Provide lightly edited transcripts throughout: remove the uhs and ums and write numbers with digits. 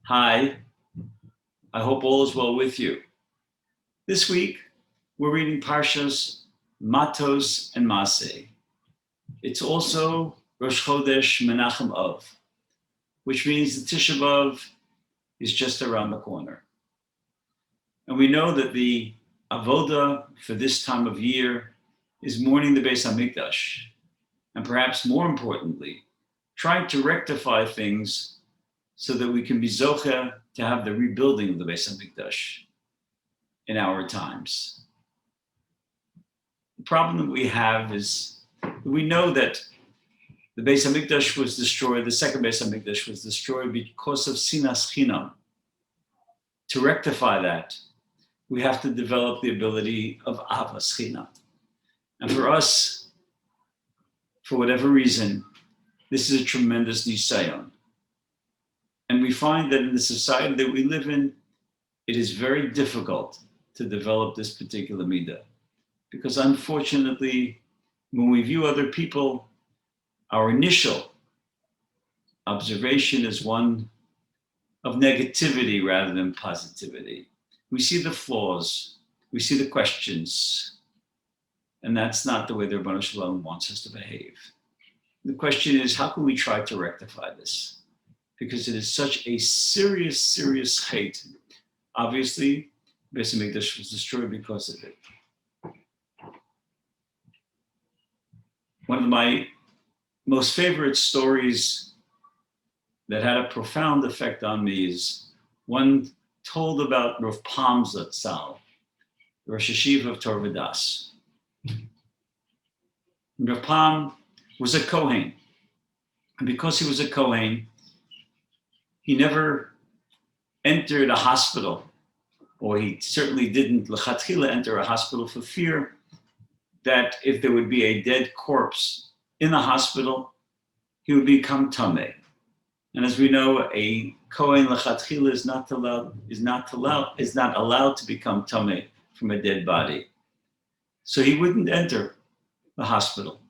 Hi, I hope all is well with you. This week, we're reading Parshas Matos and Maseh. It's also Rosh Chodesh Menachem Av, which means the Tisha B'Av is just around the corner. And we know that the Avodah for this time of year is mourning the Beis Hamikdash, and perhaps more importantly, trying to rectify things so that we can be zocher to have the rebuilding of the Beis Hamikdash in our times. The problem that we have is we know that the Beis Hamikdash was destroyed, the second Beis Hamikdash was destroyed because of sinas chinam. To rectify that, we have to develop the ability of avas chinam. And for us, for whatever reason, this is a tremendous nisayon. And we find that in the society that we live in, it is very difficult to develop this particular midah. Because unfortunately, when we view other people, our initial observation is one of negativity rather than positivity. We see the flaws, we see the questions, and that's not the way the Rebbeinu Shalom wants us to behave. The question is, how can we try to rectify this? Because it is such a serious, serious hate. Obviously, Beis Hamikdash was destroyed because of it. One of my most favorite stories that had a profound effect on me is one told about Rav Pam Zatzal, Rosh Hashiva of Torah Vodas. Rav Pam was a Kohen, and because he was a Kohen, he never entered a hospital, or he certainly didn't lechatchila enter a hospital for fear that if there would be a dead corpse in the hospital, he would become tameh. And as we know, a kohen lechatchila is not allowed to become tameh from a dead body. So he wouldn't enter the hospital.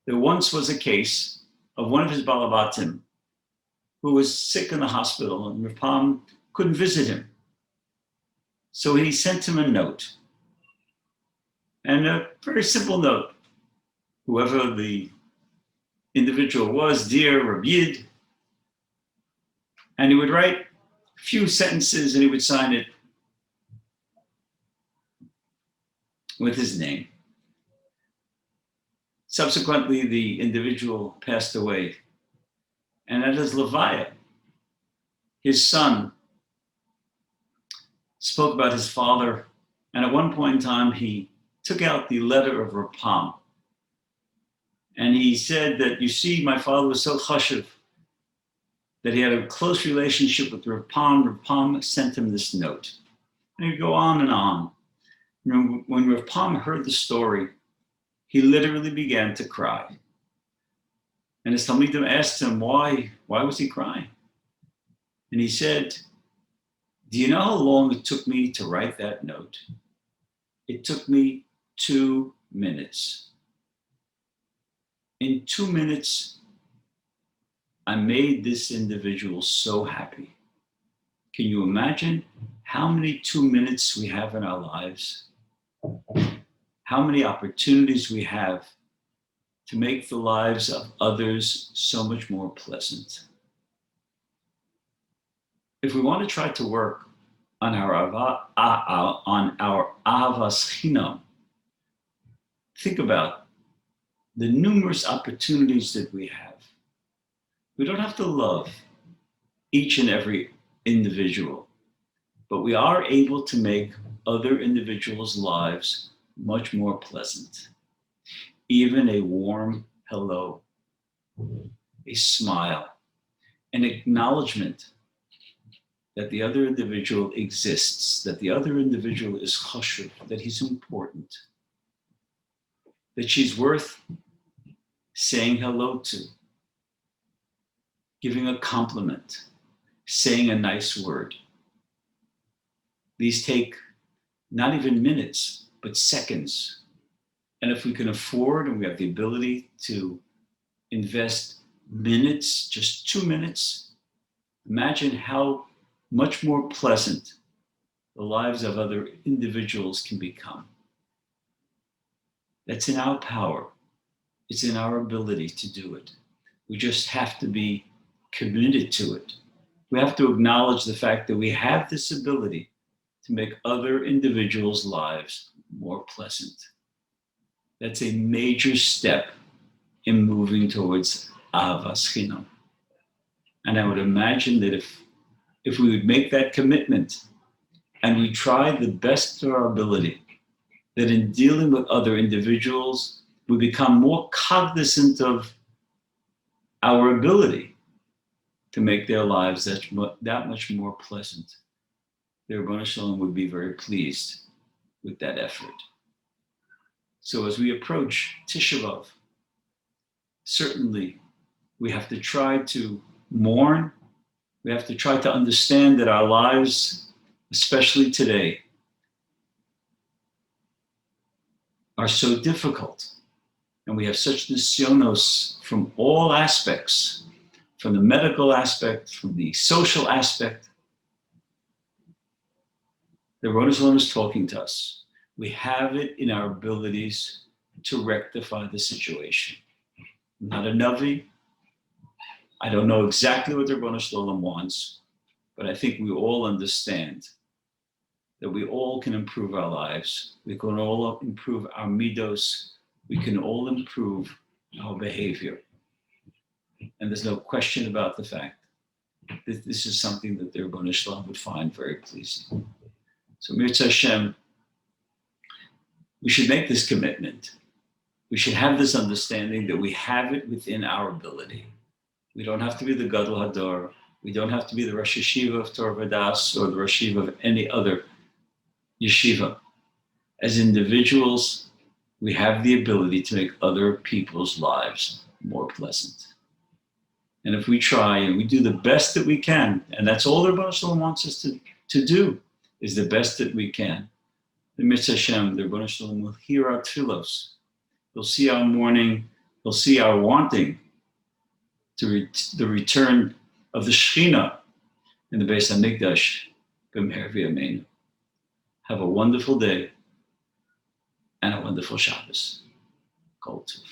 There once was a case of one of his balabatim who was sick in the hospital, and Rav Pam couldn't visit him. So he sent him a note. And a very simple note. Whoever the individual was, dear Rabbi, and he would write a few sentences and he would sign it with his name. Subsequently, the individual passed away. And at his levaya, his son spoke about his father. And at one point in time, he took out the letter of Rav Pam. And he said that, you see, my father was so chashuv that he had a close relationship with Rav Pam. Rav Pam sent him this note. And he'd go on and on. When Rav Pam heard the story, he literally began to cry. And his Talmidim asked him why was he crying? And he said, do you know how long it took me to write that note? It took me 2 minutes. In 2 minutes, I made this individual so happy. Can you imagine how many 2 minutes we have in our lives? How many opportunities we have to make the lives of others so much more pleasant? If we want to try to work on our avas chinam, think about the numerous opportunities that we have. We don't have to love each and every individual, but we are able to make other individuals' lives much more pleasant. Even a warm hello, a smile, an acknowledgement that the other individual exists, that the other individual is chashuv, that he's important, that she's worth saying hello to, giving a compliment, saying a nice word. These take not even minutes, but seconds. And if we can afford and we have the ability to invest minutes, just 2 minutes, imagine how much more pleasant the lives of other individuals can become. That's in our power. It's in our ability to do it. We just have to be committed to it. We have to acknowledge the fact that we have this ability to make other individuals' lives more pleasant. That's a major step in moving towards Ahavas Chinam. And I would imagine that if we would make that commitment and we try the best of our ability, that in dealing with other individuals, we become more cognizant of our ability to make their lives that much more pleasant. The Ribono Shel Olam would be very pleased with that effort. So as we approach Tisha B'Av, certainly we have to try to mourn. We have to try to understand that our lives, especially today, are so difficult. And we have such nisyonos from all aspects, from the medical aspect, from the social aspect. The Ribono Shel Olam is talking to us. We have it in our abilities to rectify the situation. I'm not a Navi. I don't know exactly what the Ribono Shel Olam wants, but I think we all understand that we all can improve our lives. We can all improve our midos. We can all improve our behavior. And there's no question about the fact that this is something that the Ribono Shel Olam would find very pleasing. So Mirza Hashem, we should make this commitment. We should have this understanding that we have it within our ability. We don't have to be the Gadol Hador. We don't have to be the Rosh Yeshiva of Torah Vodas or the Rosh Yeshiva of any other yeshiva. As individuals, we have the ability to make other people's lives more pleasant. And if we try and we do the best that we can, and that's all the Ribono Shel Olam wants us to do, is the best that we can. The Mitzvah Hashem, the Ribono Shel Olam will hear our tefillos. He'll see our mourning. He'll see our wanting to the return of the Shekhinah in the Beis HaMikdash. B'meher v'yameinu. Have a wonderful day and a wonderful Shabbos. Kol Tov.